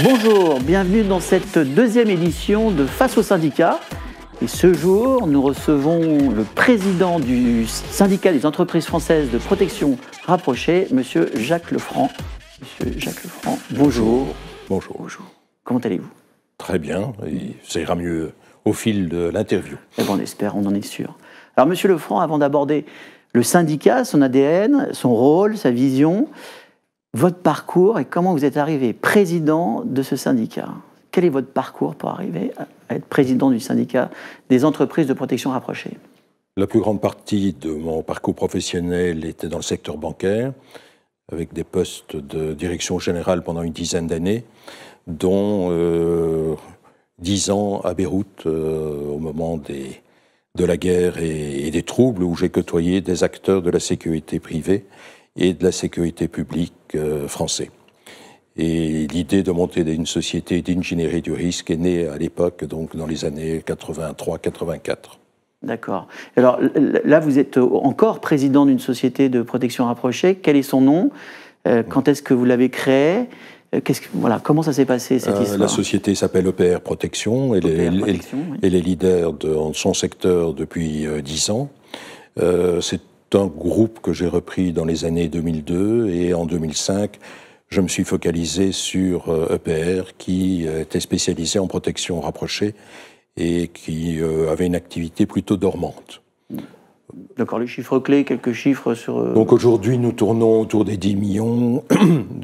Bonjour, bienvenue dans cette deuxième édition de Face aux syndicats. Et ce jour, nous recevons le président du syndicat des entreprises françaises de protection rapprochée, Monsieur Jacques Lefranc. Monsieur Jacques Lefranc, bonjour. Bonjour. Bonjour. Comment allez-vous? Très bien, et ça ira mieux au fil de l'interview. Eh bien, on espère, on en est sûr. Alors, Monsieur Lefranc, avant d'aborder le syndicat, son ADN, son rôle, sa vision, votre parcours et comment vous êtes arrivé président de ce syndicat. Quel est votre parcours pour arriver à être président du syndicat des entreprises de protection rapprochée? La plus grande partie de mon parcours professionnel était dans le secteur bancaire, avec des postes de direction générale pendant une dizaine d'années, dont 10 ans à Beyrouth, au moment de la guerre et des troubles, où j'ai côtoyé des acteurs de la sécurité privée et de la sécurité publique français. Et l'idée de monter une société d'ingénierie du risque est née à l'époque, donc dans les années 83-84. D'accord. Alors là, vous êtes encore président d'une société de protection rapprochée. Quel est son nom? Quand est-ce que vous l'avez créé? Voilà, comment ça s'est passé, cette histoire? La société s'appelle EPR Protection. Elle est leader dans son secteur depuis 10 ans. C'est un groupe que j'ai repris dans les années 2002 et en 2005, je me suis focalisé sur EPR qui était spécialisé en protection rapprochée et qui avait une activité plutôt dormante. D'accord, les chiffres clés, quelques chiffres sur... Donc aujourd'hui, nous tournons autour des 10 millions,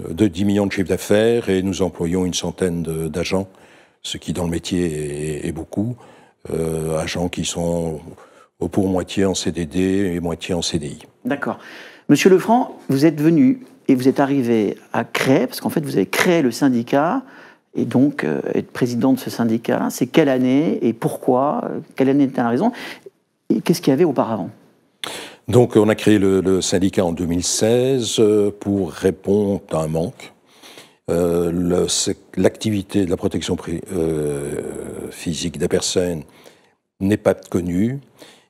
de 10 millions de chiffres d'affaires et nous employons une centaine d'agents, ce qui dans le métier est beaucoup, agents qui sont pour moitié en CDD et moitié en CDI. D'accord. Monsieur Lefranc, vous êtes venu et vous êtes arrivé à créer, parce qu'en fait vous avez créé le syndicat, et donc être président de ce syndicat, c'est quelle année et pourquoi? Quelle année était la raison? Et qu'est-ce qu'il y avait auparavant? Donc on a créé le syndicat en 2016 pour répondre à un manque. L'activité de la protection physique des personnes n'est pas connue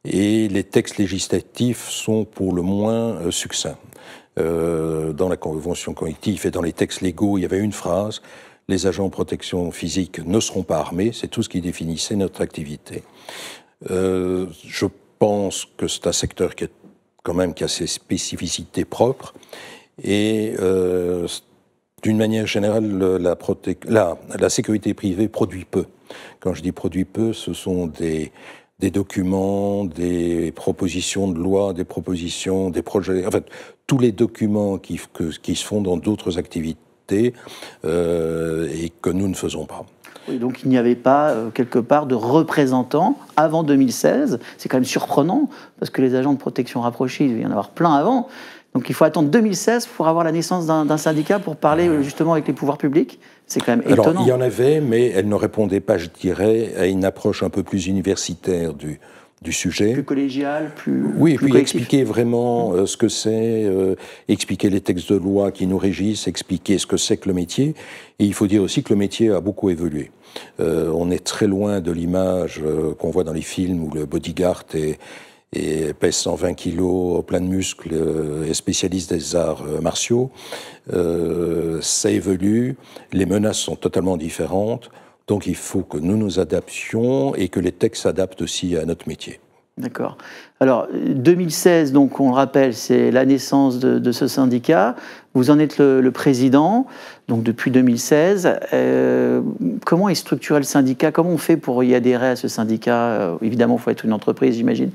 et les textes législatifs sont pour le moins succincts. Dans la convention collective et dans les textes légaux, il y avait une phrase: les agents de protection physique ne seront pas armés. C'est tout ce qui définissait notre activité. Je pense que c'est un secteur qui a ses spécificités propres et d'une manière générale, la sécurité privée produit peu. Quand je dis produit peu, ce sont des documents, des propositions de loi, des propositions, des projets, en fait, tous les documents qui se font dans d'autres activités et que nous ne faisons pas. Oui, donc il n'y avait pas, quelque part, de représentants avant 2016. C'est quand même surprenant, parce que les agents de protection rapprochés, il devait y en avoir plein avant. Donc il faut attendre 2016 pour avoir la naissance d'un syndicat, pour parler justement avec les pouvoirs publics. C'est quand même étonnant. Alors, il y en avait, mais elle ne répondait pas, je dirais, à une approche un peu plus universitaire du sujet. Plus collégial, plus Oui, et plus puis collectif. expliquer vraiment ce que c'est, expliquer les textes de loi qui nous régissent, expliquer ce que c'est que le métier. Et il faut dire aussi que le métier a beaucoup évolué. On est très loin de l'image qu'on voit dans les films où le bodyguard et pèse 120 kilos, plein de muscles, et spécialiste des arts martiaux. Ça évolue, les menaces sont totalement différentes, donc il faut que nous nous adaptions et que les textes s'adaptent aussi à notre métier. D'accord. Alors, 2016, donc on le rappelle, c'est la naissance de ce syndicat. Vous en êtes le président, donc depuis 2016. Comment est structuré le syndicat? Comment on fait pour y adhérer à ce syndicat? Évidemment, il faut être une entreprise, j'imagine,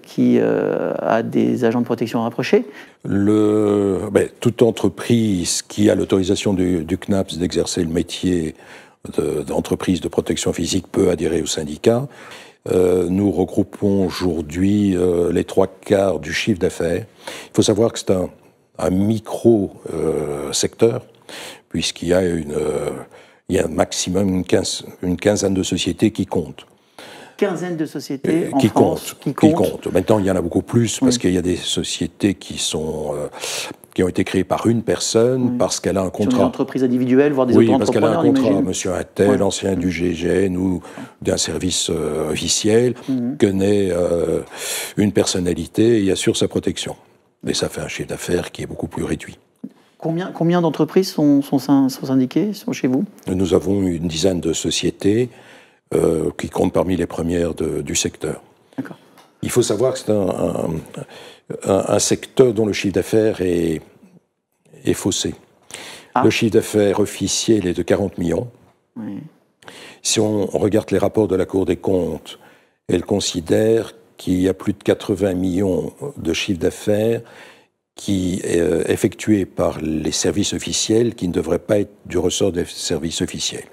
qui a des agents de protection rapprochés. Toute entreprise qui a l'autorisation du CNAPS d'exercer le métier d'entreprise de protection physique peut adhérer au syndicat. Nous regroupons aujourd'hui les 3/4 du chiffre d'affaires. Il faut savoir que c'est un micro-secteur, puisqu'il y a il y a un maximum une quinzaine de sociétés qui comptent. Quinzaine de sociétés qui en France qui comptent. Maintenant, il y en a beaucoup plus, parce qu'il y a des sociétés qui ont été créées par une personne, parce qu'elle a un contrat. Une entreprise individuelle, voire des auto-entrepreneurs, parce qu'elle a un contrat, j'imagine. monsieur un tel, ancien du GIGN ou d'un service officiel, connaît une personnalité et assure sa protection. Et ça fait un chiffre d'affaires qui est beaucoup plus réduit. Combien d'entreprises sont syndiquées, sont chez vous? Nous avons une dizaine de sociétés qui comptent parmi les premières du secteur. D'accord. Il faut savoir que c'est un secteur dont le chiffre d'affaires est faussé. Ah. Le chiffre d'affaires officiel est de 40 millions. Oui. Si on regarde les rapports de la Cour des comptes, elle considère qu'il y a plus de 80 millions de chiffre d'affaires qui est effectué par les services officiels qui ne devraient pas être du ressort des services officiels.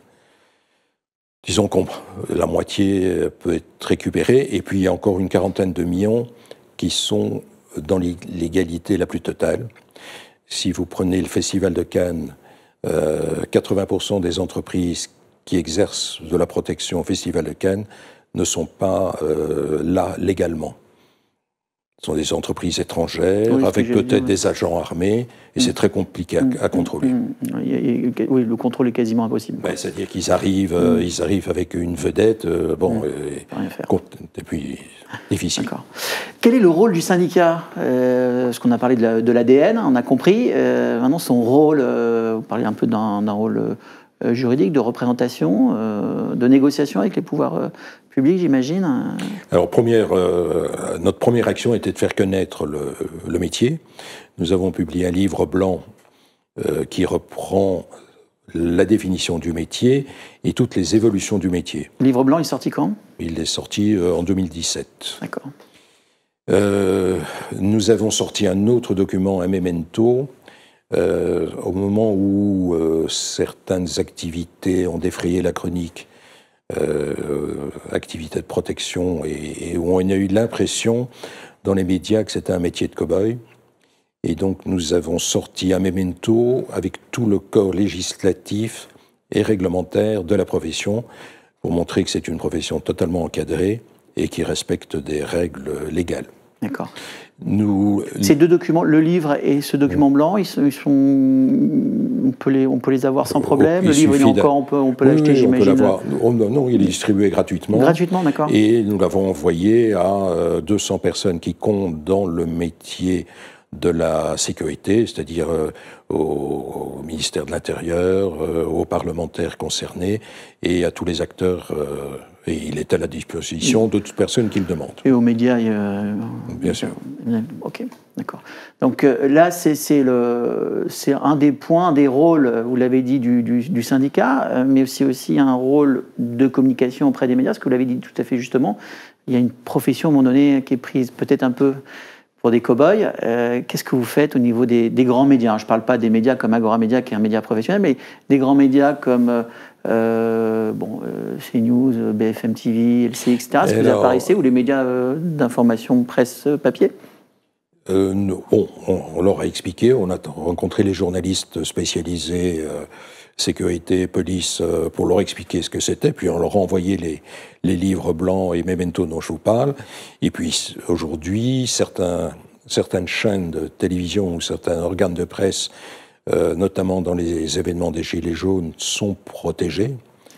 Disons que la moitié peut être récupérée, et puis il y a encore une quarantaine de millions qui sont dans l'illégalité la plus totale. Si vous prenez le Festival de Cannes, 80% des entreprises qui exercent de la protection au Festival de Cannes ne sont pas là légalement. Ce sont des entreprises étrangères, oui, avec peut-être des agents armés, et c'est très compliqué à contrôler. Oui, le contrôle est quasiment impossible. Ben, c'est-à-dire qu'ils arrivent, ils arrivent avec une vedette, et puis difficile. D'accord. Quel est le rôle du syndicat? Parce qu'on a parlé de l'ADN, on a compris. Maintenant, son rôle, vous parlez un peu d'un rôle juridique, de représentation, de négociation avec les pouvoirs publics, j'imagine. Alors, notre première action était de faire connaître le métier. Nous avons publié un livre blanc qui reprend la définition du métier et toutes les évolutions du métier. Le livre blanc est sorti quand? Il est sorti en 2017. D'accord. Nous avons sorti un autre document, un memento, au moment où certaines activités ont défrayé la chronique, activités de protection, et où on a eu l'impression dans les médias que c'était un métier de cow-boy. Et donc nous avons sorti un memento avec tout le corps législatif et réglementaire de la profession pour montrer que c'est une profession totalement encadrée et qui respecte des règles légales. D'accord. Ces deux documents, le livre et ce document blanc, on peut les avoir sans problème. Le livre, on peut l'acheter, j'imagine. Non, il est distribué gratuitement. Gratuitement, d'accord. Et nous l'avons envoyé à 200 personnes qui comptent dans le métier de la sécurité, c'est-à-dire au ministère de l'Intérieur, aux parlementaires concernés et à tous les acteurs. Et il est à la disposition de toute personne qui le demande. Et aux médias, bien sûr. Ok, d'accord. Donc là, c'est un des points, des rôles, vous l'avez dit, du syndicat, mais aussi un rôle de communication auprès des médias, parce que vous l'avez dit tout à fait justement. Il y a une profession, à un moment donné, qui est prise peut-être un peu pour des cow-boys. Qu'est-ce que vous faites au niveau des grands médias? Je ne parle pas des médias comme Agora Média, qui est un média professionnel, mais des grands médias comme CNews, BFM TV, LCI, etc. Est-ce que vous apparaissez, ou les médias d'information presse papier? On leur a expliqué, on a rencontré les journalistes spécialisés sécurité, police, pour leur expliquer ce que c'était, puis on leur a envoyé les livres blancs et memento dont je vous parle. Et puis aujourd'hui, certaines chaînes de télévision ou certains organes de presse, notamment dans les événements des Gilets jaunes, sont protégés.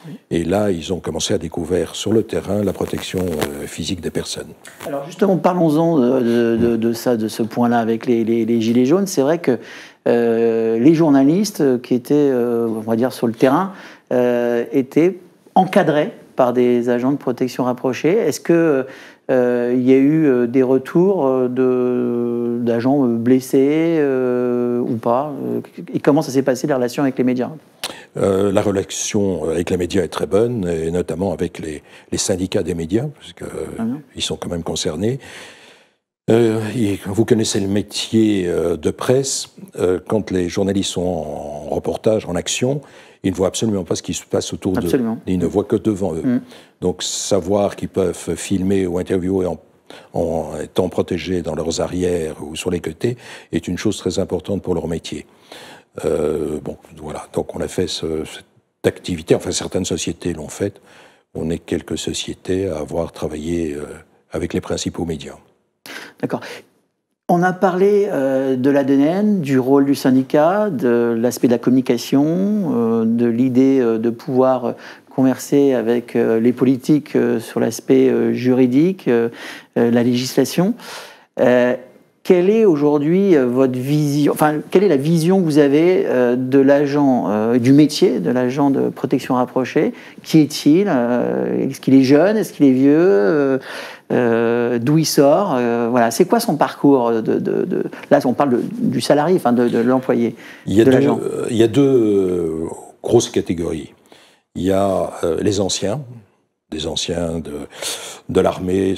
Oui. Et là, ils ont commencé à découvrir sur le terrain la protection physique des personnes. Alors justement, parlons-en de ce point-là avec les Gilets jaunes. C'est vrai que les journalistes qui étaient, on va dire, sur le terrain, étaient encadrés par des agents de protection rapprochés. Est-ce que il y a eu des retours d'agents blessés ou pas? Et comment ça s'est passé, la relation avec les médias? La relation avec les médias est très bonne, et notamment avec les syndicats des médias, parce qu'ils sont quand même concernés. Vous connaissez le métier de presse. Quand les journalistes sont en reportage, en action, ils ne voient absolument pas ce qui se passe autour d'eux. Ils ne voient que devant eux. Donc savoir qu'ils peuvent filmer ou interviewer en étant protégés dans leurs arrières ou sur les côtés est une chose très importante pour leur métier. Voilà. Donc on a fait cette activité. Enfin, certaines sociétés l'ont faite. On est quelques sociétés à avoir travaillé avec les principaux médias. D'accord. On a parlé de l'ADN, du rôle du syndicat, de l'aspect de la communication, de l'idée de pouvoir converser avec les politiques sur l'aspect juridique, la législation. quelle est aujourd'hui votre vision, enfin, quelle est la vision que vous avez de l'agent, du métier de l'agent de protection rapprochée? Qui est-il? Est-ce qu'il est jeune? Est-ce qu'il est vieux? D'où il sort? Voilà, c'est quoi son parcours Là, on parle du salarié, enfin de l'employé, de l'agent. Il y a deux grosses catégories. Il y a les anciens, des anciens de l'armée,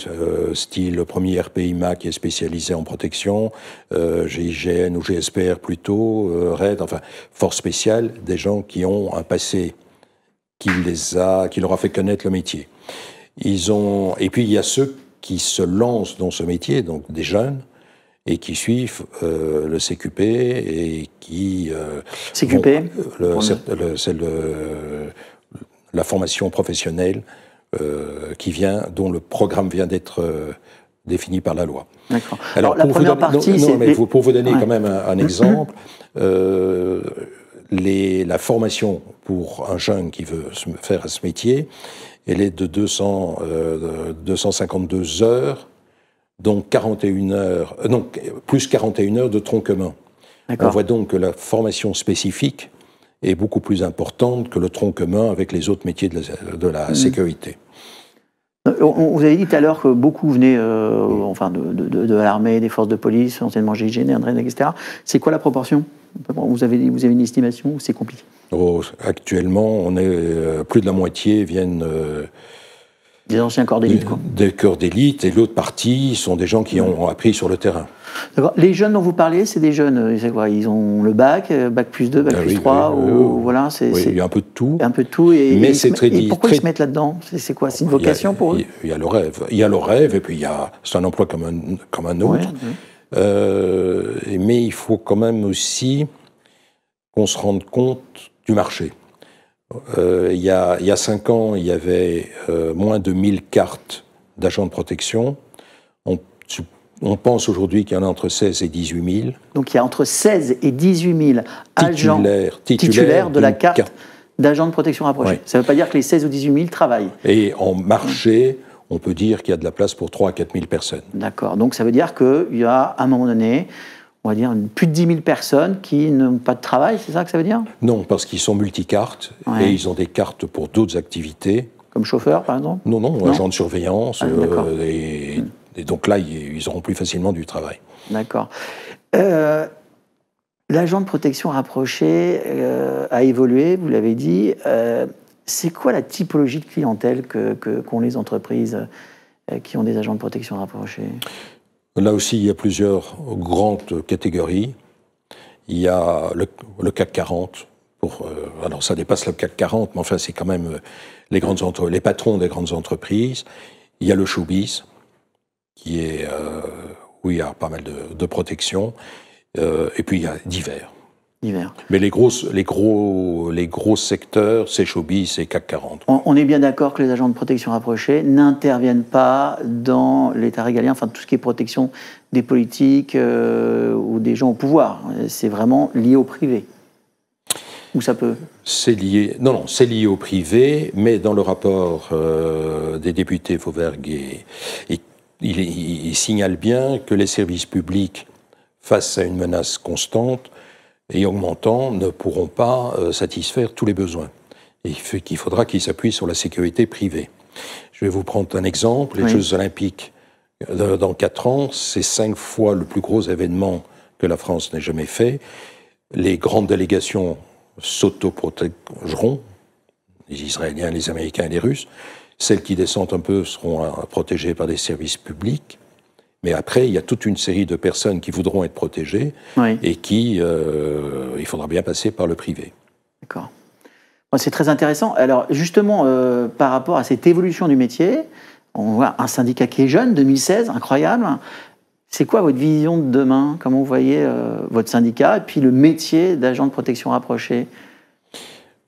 style le premier RPIMA qui est spécialisé en protection, GIGN ou GSPR plutôt, RAID, enfin, force spéciale, des gens qui ont un passé qui leur a fait connaître le métier. Et puis il y a ceux qui se lancent dans ce métier, donc des jeunes, et qui suivent le CQP et qui... CQP la formation professionnelle dont le programme vient d'être défini par la loi. D'accord. Alors la première partie, c'est... Pour vous donner quand même un exemple, la formation pour un jeune qui veut faire ce métier, elle est de 252 heures, donc 41 heures, plus 41 heures de tronc commun. On voit donc que la formation spécifique est beaucoup plus importante que le tronc commun avec les autres métiers de la sécurité. Vous avez dit tout à l'heure que beaucoup venaient de l'armée, des forces de police, anciennement GIGN, etc. C'est quoi la proportion? Vous avez une estimation ou c'est compliqué? Actuellement, plus de la moitié viennent... des anciens corps d'élite, quoi. Des corps d'élite, et l'autre partie sont des gens qui ont appris sur le terrain. D'accord. Les jeunes dont vous parlez, c'est des jeunes, c'est quoi? Ils ont le bac plus 2, bac plus 3, voilà, il y a un peu de tout. Un peu de tout, mais c'est très et pourquoi ils se mettent là-dedans? C'est quoi? C'est une vocation pour eux? Il y a le rêve. Il y a le rêve, et puis c'est un emploi comme un autre. Mais il faut quand même aussi qu'on se rende compte du marché. Il y a 5 ans, il y avait moins de 1000 cartes d'agents de protection. On pense aujourd'hui qu'il y en a entre 16 et 18 000. Donc il y a entre 16 et 18 000 agents titulaires de la carte d'agents de protection rapprochée. Ouais. Ça ne veut pas dire que les 16 ou 18 000 travaillent. Et en marché, on peut dire qu'il y a de la place pour 3 à 4 000 personnes. D'accord. Donc ça veut dire qu'il y a, à un moment donné, on va dire plus de 10 000 personnes qui n'ont pas de travail, c'est ça que ça veut dire? Non, parce qu'ils sont multicartes et ils ont des cartes pour d'autres activités. Comme chauffeur, par exemple? Non, agent de surveillance. Et donc là, ils auront plus facilement du travail. D'accord. L'agent de protection rapproché a évolué, vous l'avez dit. C'est quoi la typologie de clientèle qu'ont les entreprises qui ont des agents de protection rapprochés? Là aussi, il y a plusieurs grandes catégories. Il y a le CAC 40. Alors, ça dépasse le CAC 40, mais enfin, c'est quand même les patrons des grandes entreprises. Il y a le showbiz, où il y a pas mal de protection. Et puis, il y a divers. Mais les gros secteurs, c'est showbiz et CAC 40. On est bien d'accord que les agents de protection rapprochés n'interviennent pas dans l'État régalien, enfin tout ce qui est protection des politiques ou des gens au pouvoir. C'est vraiment lié au privé. Ou ça peut? C'est lié au privé, mais dans le rapport des députés Fauvergue, il signale bien que les services publics, face à une menace constante et augmentant, ne pourront pas satisfaire tous les besoins. Et qu'il faudra qu'ils s'appuient sur la sécurité privée. Je vais vous prendre un exemple. Les Jeux Olympiques, dans 4 ans, c'est 5 fois le plus gros événement que la France n'ait jamais fait. Les grandes délégations s'autoprotégeront, les Israéliens, les Américains et les Russes. Celles qui descendent un peu seront protégées par des services publics. Mais après, il y a toute une série de personnes qui voudront être protégées et il faudra bien passer par le privé. D'accord. Bon, c'est très intéressant. Alors, justement, par rapport à cette évolution du métier, on voit un syndicat qui est jeune, 2016, incroyable. C'est quoi votre vision de demain? Comment vous voyez votre syndicat et puis le métier d'agent de protection rapproché?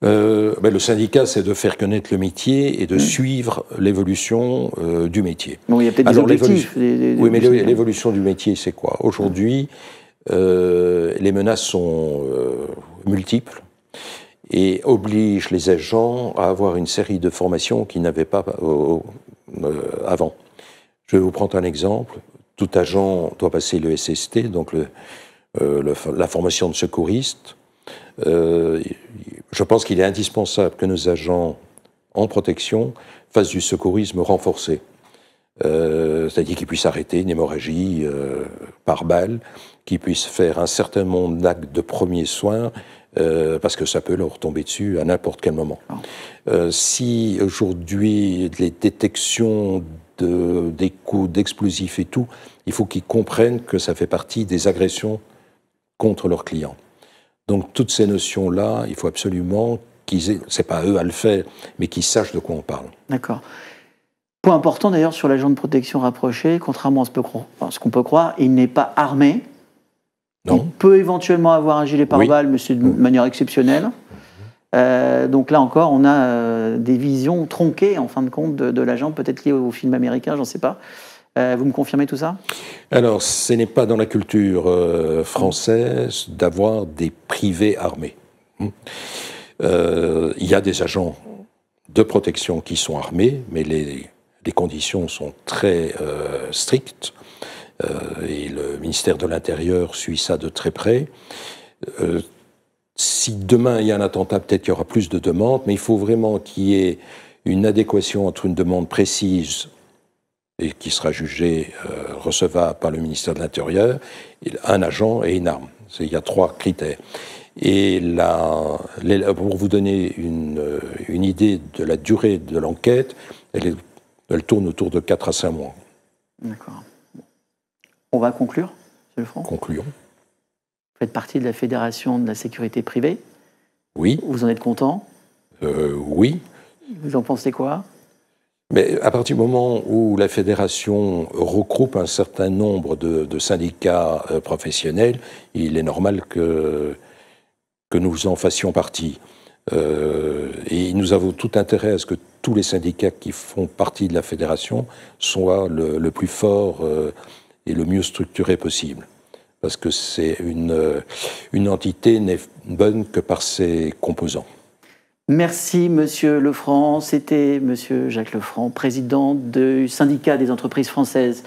Le syndicat, c'est de faire connaître le métier et de suivre l'évolution du métier. Bon, il y a peut-être des objectifs. Oui, mais l'évolution du métier, c'est quoi? Aujourd'hui, les menaces sont multiples et obligent les agents à avoir une série de formations qu'ils n'avaient pas avant. Je vais vous prendre un exemple. tout agent doit passer le SST, donc la formation de secouriste. Je pense qu'il est indispensable que nos agents en protection fassent du secourisme renforcé. C'est-à-dire qu'ils puissent arrêter une hémorragie par balle, qu'ils puissent faire un certain nombre d'actes de premiers soins, parce que ça peut leur tomber dessus à n'importe quel moment. Si aujourd'hui les détections des coups d'explosifs et tout, il faut qu'ils comprennent que ça fait partie des agressions contre leurs clients. Donc toutes ces notions-là, il faut absolument c'est pas à eux à le faire, mais qu'ils sachent de quoi on parle. D'accord. Point important d'ailleurs sur l'agent de protection rapproché, contrairement à ce qu'on peut croire, il n'est pas armé. Non. Il peut éventuellement avoir un gilet pare-balles, mais c'est de manière exceptionnelle. Donc là encore, on a des visions tronquées, en fin de compte, de l'agent, peut-être liées au film américain, j'en sais pas. Vous me confirmez tout ça? Alors, ce n'est pas dans la culture française d'avoir des privés armés. Il y a des agents de protection qui sont armés, mais les conditions sont très strictes. Et le ministère de l'Intérieur suit ça de très près. Si demain il y a un attentat, peut-être qu'il y aura plus de demandes, mais il faut vraiment qu'il y ait une adéquation entre une demande précise et qui sera jugée recevable par le ministère de l'Intérieur, un agent et une arme. Il y a 3 critères. Et pour vous donner une idée de la durée de l'enquête, elle tourne autour de 4 à 5 mois. D'accord. On va conclure, M. Lefranc. Concluons. Vous faites partie de la Fédération de la sécurité privée. Oui. Vous en êtes content? Oui. Vous en pensez quoi? Mais à partir du moment où la fédération regroupe un certain nombre de syndicats professionnels, il est normal que nous en fassions partie. Et nous avons tout intérêt à ce que tous les syndicats qui font partie de la fédération soient le plus fort et le mieux structuré possible. Parce que c'est une entité n'est bonne que par ses composants. Merci, Monsieur Lefranc. C'était Monsieur Jacques Lefranc, président du syndicat des entreprises françaises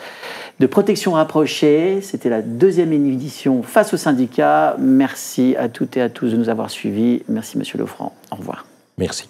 de protection rapprochée. C'était la 2e édition Face aux syndicats. Merci à toutes et à tous de nous avoir suivis. Merci, Monsieur Lefranc. Au revoir. Merci.